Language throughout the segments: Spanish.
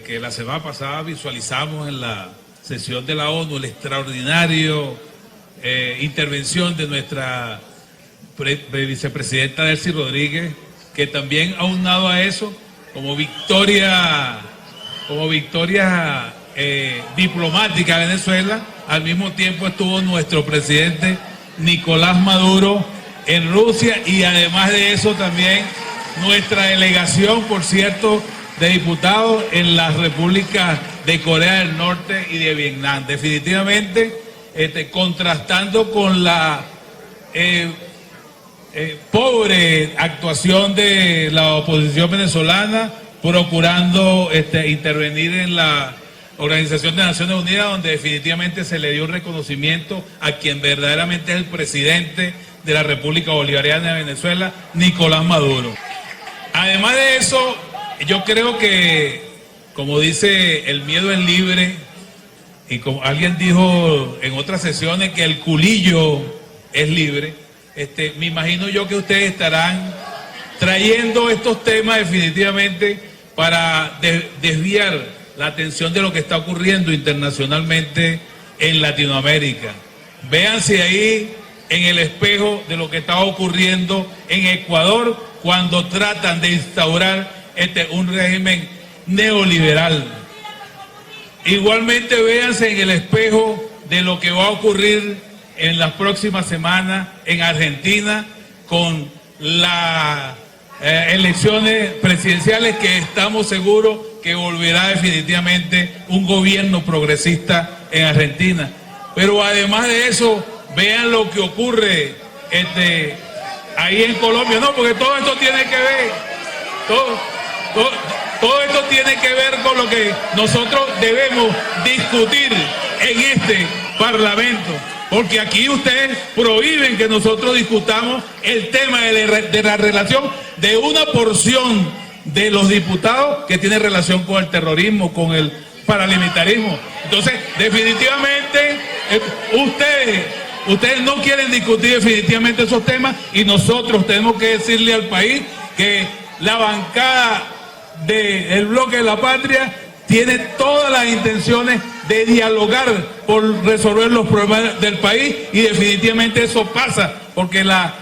que la semana pasada visualizamos en la sesión de la ONU la extraordinaria intervención de nuestra vicepresidenta Delcy Rodríguez, que también aunado a eso, como victoria diplomática a Venezuela, al mismo tiempo estuvo nuestro presidente Nicolás Maduro en Rusia, y además de eso también nuestra delegación, por cierto, de diputados en las repúblicas de Corea del Norte y de Vietnam. Definitivamente, contrastando con la pobre actuación de la oposición venezolana, procurando intervenir en la Organización de Naciones Unidas, donde definitivamente se le dio un reconocimiento a quien verdaderamente es el presidente de la República Bolivariana de Venezuela, Nicolás Maduro. Además de eso, yo creo que, como dice, el miedo es libre, y como alguien dijo en otras sesiones que el culillo es libre, me imagino yo que ustedes estarán trayendo estos temas definitivamente para desviar la atención de lo que está ocurriendo internacionalmente en Latinoamérica. Véanse ahí en el espejo de lo que está ocurriendo en Ecuador cuando tratan de instaurar un régimen neoliberal. Igualmente véanse en el espejo de lo que va a ocurrir en las próximas semanas en Argentina con las elecciones presidenciales, que estamos seguros que volverá definitivamente un gobierno progresista en Argentina. Pero además de eso, vean lo que ocurre ahí en Colombia, no, porque todo esto tiene que ver, todo esto tiene que ver con lo que nosotros debemos discutir en este Parlamento, porque aquí ustedes prohíben que nosotros discutamos el tema de la relación de una porción de los diputados que tiene relación con el terrorismo, con el paramilitarismo. Entonces, definitivamente, ustedes no quieren discutir definitivamente esos temas, y nosotros tenemos que decirle al país que la bancada del Bloque de la Patria tiene todas las intenciones de dialogar por resolver los problemas del país, y definitivamente eso pasa porque la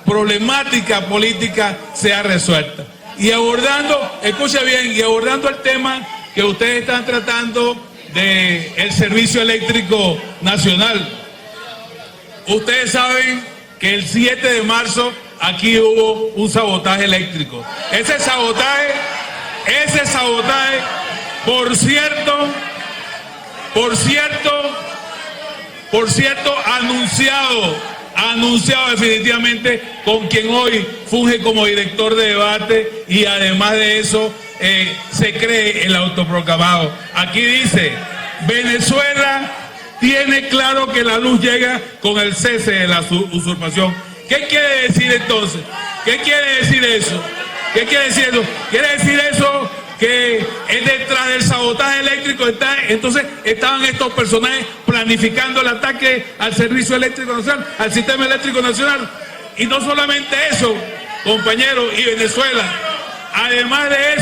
problemática política sea resuelta. Y abordando, escucha bien, y abordando el tema que ustedes están tratando del servicio eléctrico nacional. Ustedes saben que el 7 de marzo aquí hubo un sabotaje eléctrico. Ese sabotaje, por cierto, anunciado definitivamente con quien hoy funge como director de debate, y además de eso se cree el autoproclamado. Aquí dice: Venezuela tiene claro que la luz llega con el cese de la usurpación. ¿Qué quiere decir entonces? ¿Qué quiere decir eso? ¿Qué quiere decir eso? Quiere decir eso que detrás del sabotaje eléctrico entonces estaban estos personajes planificando el ataque al servicio eléctrico nacional, al sistema eléctrico nacional. Y no solamente eso, compañeros, y Venezuela, además de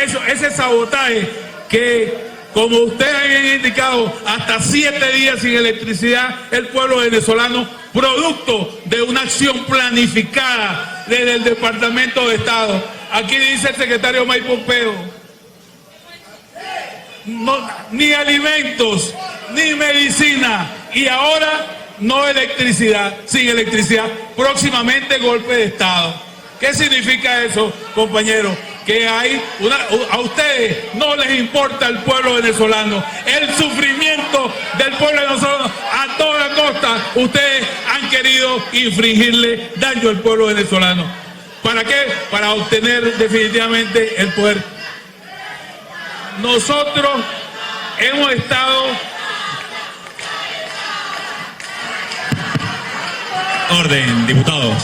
eso, ese sabotaje que, como ustedes habían indicado, hasta 7 días sin electricidad el pueblo venezolano, producto de una acción planificada desde el Departamento de Estado. Aquí dice el secretario Mike Pompeo: no, ni alimentos, ni medicina, y ahora no electricidad, sin electricidad, próximamente golpe de Estado. ¿Qué significa eso, compañeros? Que a ustedes no les importa el pueblo venezolano, el sufrimiento del pueblo venezolano. A toda costa ustedes han querido infligirle daño al pueblo venezolano. ¿Para qué? Para obtener definitivamente el poder. Nosotros hemos estado... Orden, diputados.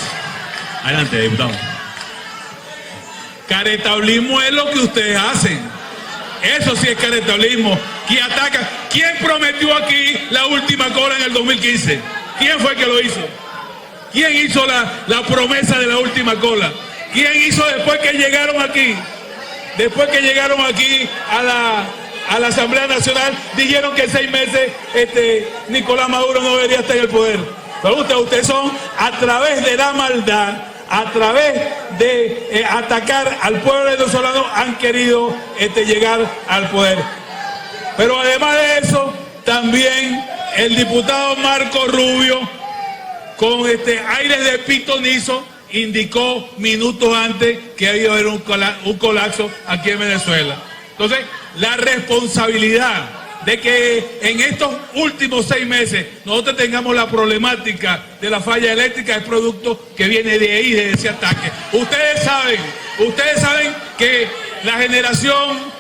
Adelante, diputado. Caretablismo es lo que ustedes hacen. Eso sí es caretablismo. ¿Quién ataca? ¿Quién prometió aquí la última cola en el 2015? ¿Quién fue el que lo hizo? ¿Quién hizo la promesa de la última cola? ¿Quién hizo después que llegaron aquí? después que llegaron aquí a la Asamblea Nacional, dijeron que en 6 meses Nicolás Maduro no debería estar en el poder. Pero ustedes son, a través de la maldad, a través de atacar al pueblo venezolano, han querido llegar al poder. Pero además de eso, también el diputado Marco Rubio, con aires de pitonizo, indicó minutos antes que iba a haber un colapso aquí en Venezuela. Entonces, la responsabilidad de que en estos últimos 6 meses nosotros tengamos la problemática de la falla eléctrica es producto que viene de ahí, de ese ataque. Ustedes saben que la generación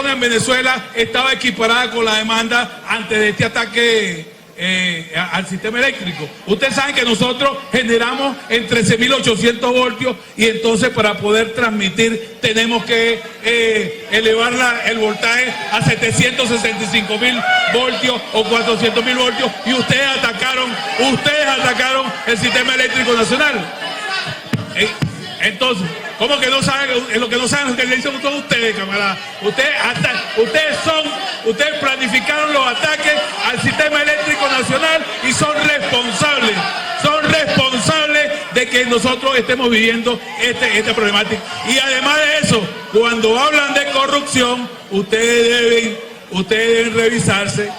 en Venezuela estaba equiparada con la demanda antes de este ataque al sistema eléctrico. Ustedes saben que nosotros generamos en 13.800 voltios y entonces para poder transmitir tenemos que elevar el voltaje a 765.000 voltios o 400.000 voltios y ustedes atacaron el sistema eléctrico nacional. Entonces, ¿cómo que no saben? Lo que no saben es lo que le dicen todos ustedes, camaradas. Ustedes planificaron los ataques al sistema eléctrico nacional y son responsables de que nosotros estemos viviendo esta problemática. Y además de eso, cuando hablan de corrupción, ustedes deben revisarse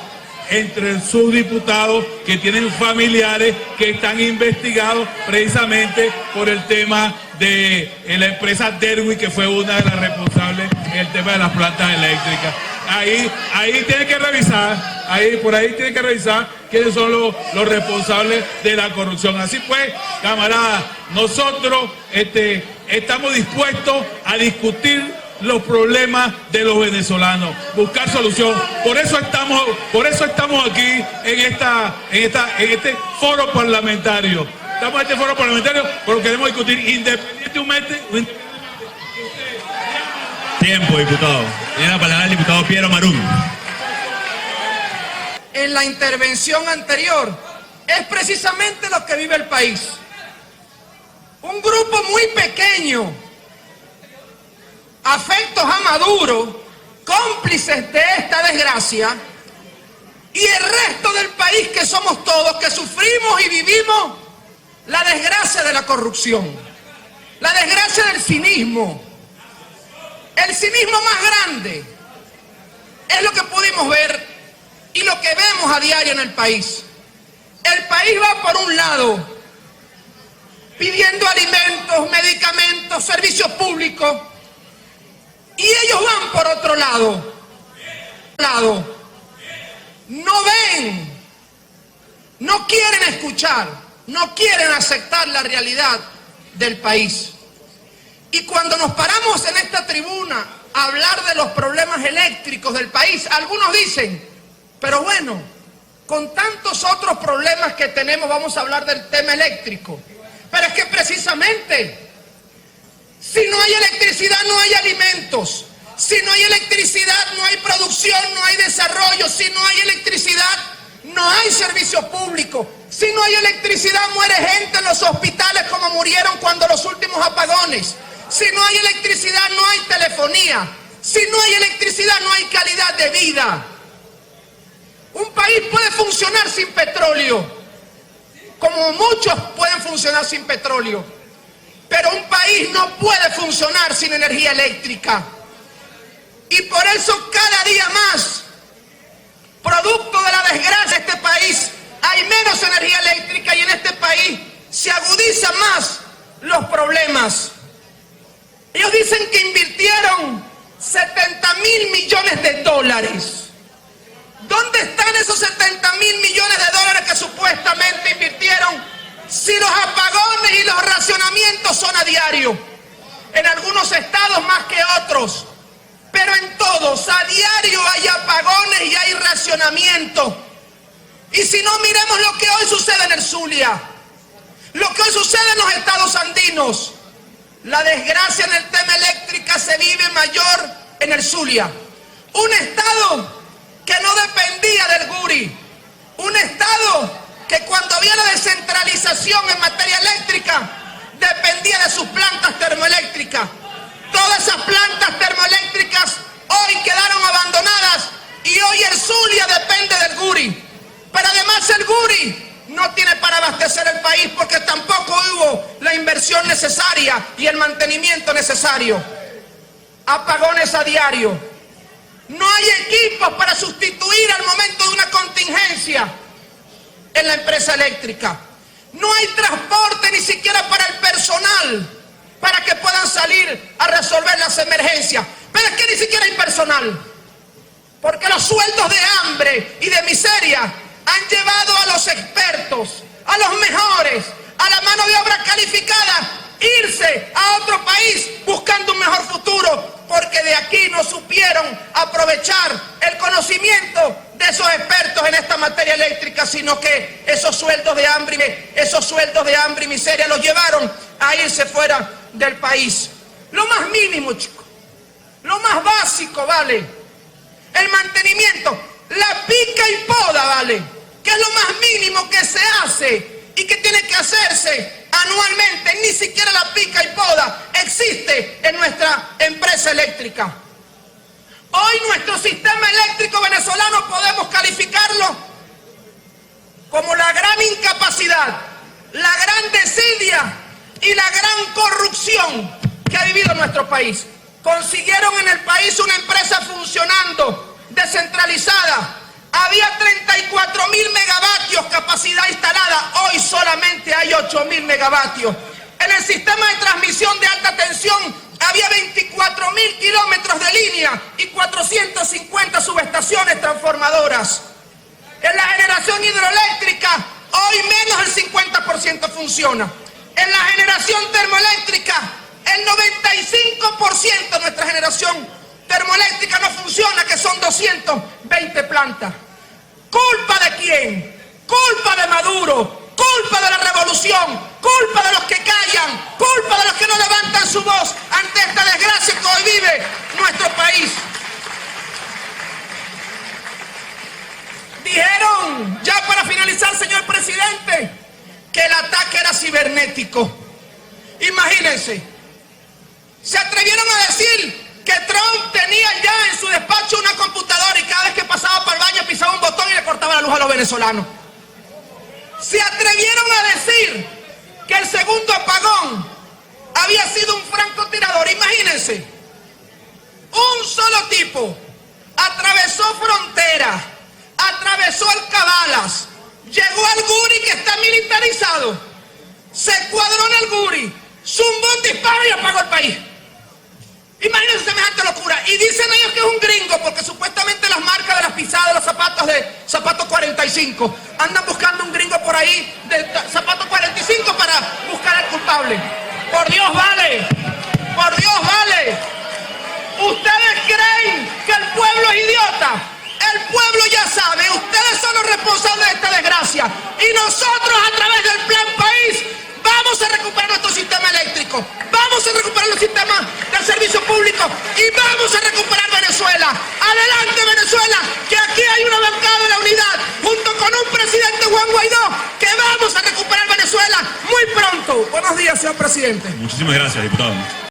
entre sus diputados que tienen familiares que están investigados precisamente por el tema de la empresa Derwin, que fue una de las responsables en el tema de las plantas eléctricas. Ahí tienen que revisar, por ahí tienen que revisar quiénes son los responsables de la corrupción. Así pues, camaradas, nosotros estamos dispuestos a discutir los problemas de los venezolanos, buscar solución. Por eso estamos aquí en este foro parlamentario. Estamos en este foro parlamentario porque queremos discutir independientemente. Tiempo, diputado. Tiene la palabra el diputado Piero Marún. En la intervención anterior es precisamente lo que vive el país. Un grupo muy pequeño, afectos a Maduro, cómplices de esta desgracia, y el resto del país que somos todos, que sufrimos y vivimos la desgracia de la corrupción, la desgracia del cinismo. El cinismo más grande es lo que pudimos ver y lo que vemos a diario en el país. El país va por un lado pidiendo alimentos, medicamentos, servicios públicos, y ellos van por otro lado. No ven, no quieren escuchar, no quieren aceptar la realidad del país. Y cuando nos paramos en esta tribuna a hablar de los problemas eléctricos del país, algunos dicen, pero bueno, con tantos otros problemas que tenemos vamos a hablar del tema eléctrico. Pero es que precisamente, si no hay electricidad no hay alimentos, si no hay electricidad no hay producción, no hay desarrollo, si no hay electricidad no hay servicio público, si no hay electricidad muere gente en los hospitales como murieron cuando los últimos apagones, si no hay electricidad no hay telefonía, si no hay electricidad no hay calidad de vida. Un país puede funcionar sin petróleo, como muchos pueden funcionar sin petróleo, pero un país no puede funcionar sin energía eléctrica. Y por eso cada día más, producto de la desgracia de este país, hay menos energía eléctrica y en este país se agudizan más los problemas. Ellos dicen que invirtieron 70.000 millones de dólares. ¿Dónde están esos 70.000 millones de dólares que supuestamente invirtieron si los apagones y los racionamientos son a diario? En algunos estados más que otros, pero en todos a diario hay apagones y hay racionamiento. Y si no, miremos lo que hoy sucede en el Zulia, lo que hoy sucede en los estados andinos. La desgracia en el tema eléctrica se vive mayor en el Zulia, un estado que no dependía del Guri, un estado que cuando había la descentralización en materia eléctrica dependía de sus plantas termoeléctricas. Todo Todas esas plantas termoeléctricas hoy quedaron abandonadas y hoy el Zulia depende del Guri. Pero además el Guri no tiene para abastecer el país porque tampoco hubo la inversión necesaria y el mantenimiento necesario. Apagones a diario. No hay equipos para sustituir al momento de una contingencia en la empresa eléctrica. No hay transporte ni siquiera para el personal para que puedan salir a resolver las emergencias. Pero es que ni siquiera hay personal. Porque los sueldos de hambre y de miseria han llevado a los expertos, a los mejores, a la mano de obra calificada, irse a otro país buscando un mejor futuro, porque de aquí no supieron aprovechar el conocimiento de esos expertos en esta materia eléctrica, sino que esos sueldos de hambre y miseria los llevaron a irse fuera del país. Lo más mínimo, chicos, lo más básico, ¿vale? El mantenimiento, la pica y poda, ¿vale? Que es lo más mínimo que se hace y que tiene que hacerse anualmente. Ni siquiera la pica y poda existe en nuestra empresa eléctrica. Hoy nuestro sistema eléctrico venezolano podemos calificarlo como la gran incapacidad, la gran desidia y la gran corrupción que ha vivido nuestro país. Consiguieron en el país una empresa funcionando, descentralizada. Había 34.000 megavatios capacidad instalada, hoy solamente hay 8.000 megavatios. En el sistema de transmisión de alta tensión había 24.000 kilómetros de línea y 450 subestaciones transformadoras. En la generación hidroeléctrica, hoy menos del 50% funciona. En la generación termoeléctrica, el 95% de nuestra generación termoeléctrica no funciona, que son 220 plantas. ¿Culpa de quién? Culpa de Maduro, culpa de la revolución, culpa de los que callan, culpa de los que no levantan su voz ante esta desgracia que hoy vive nuestro país. Dijeron, ya para finalizar, señor presidente, que el ataque era cibernético. Imagínense, se atrevieron a decir que Trump tenía ya en su despacho una computadora y cada vez que pasaba por el baño pisaba un botón y le cortaba la luz a los venezolanos. Se atrevieron a decir que el segundo apagón había sido un francotirador. Imagínense, un solo tipo atravesó frontera, atravesó Alcabalas, llegó al Guri, que está militarizado, se cuadró en el Guri, zumbó un disparo y apagó el país. Imagínense semejante locura. Y dicen ellos que es un gringo, porque supuestamente las marcas de las pisadas de los zapatos de zapato 45 andan buscando un gringo por ahí de zapato 45 para buscar al culpable. Por Dios, vale. Por Dios, vale. ¿Ustedes creen que el pueblo es idiota? El pueblo ya sabe. Ustedes son los responsables de esta desgracia. Y nosotros, a través del Plan País, vamos a recuperar nuestro sistema eléctrico, vamos a recuperar los sistemas de servicio público y vamos a recuperar Venezuela. Adelante, Venezuela, que aquí hay una bancada de la unidad, junto con un presidente, Juan Guaidó, que vamos a recuperar Venezuela muy pronto. Buenos días, señor presidente. Muchísimas gracias, diputado.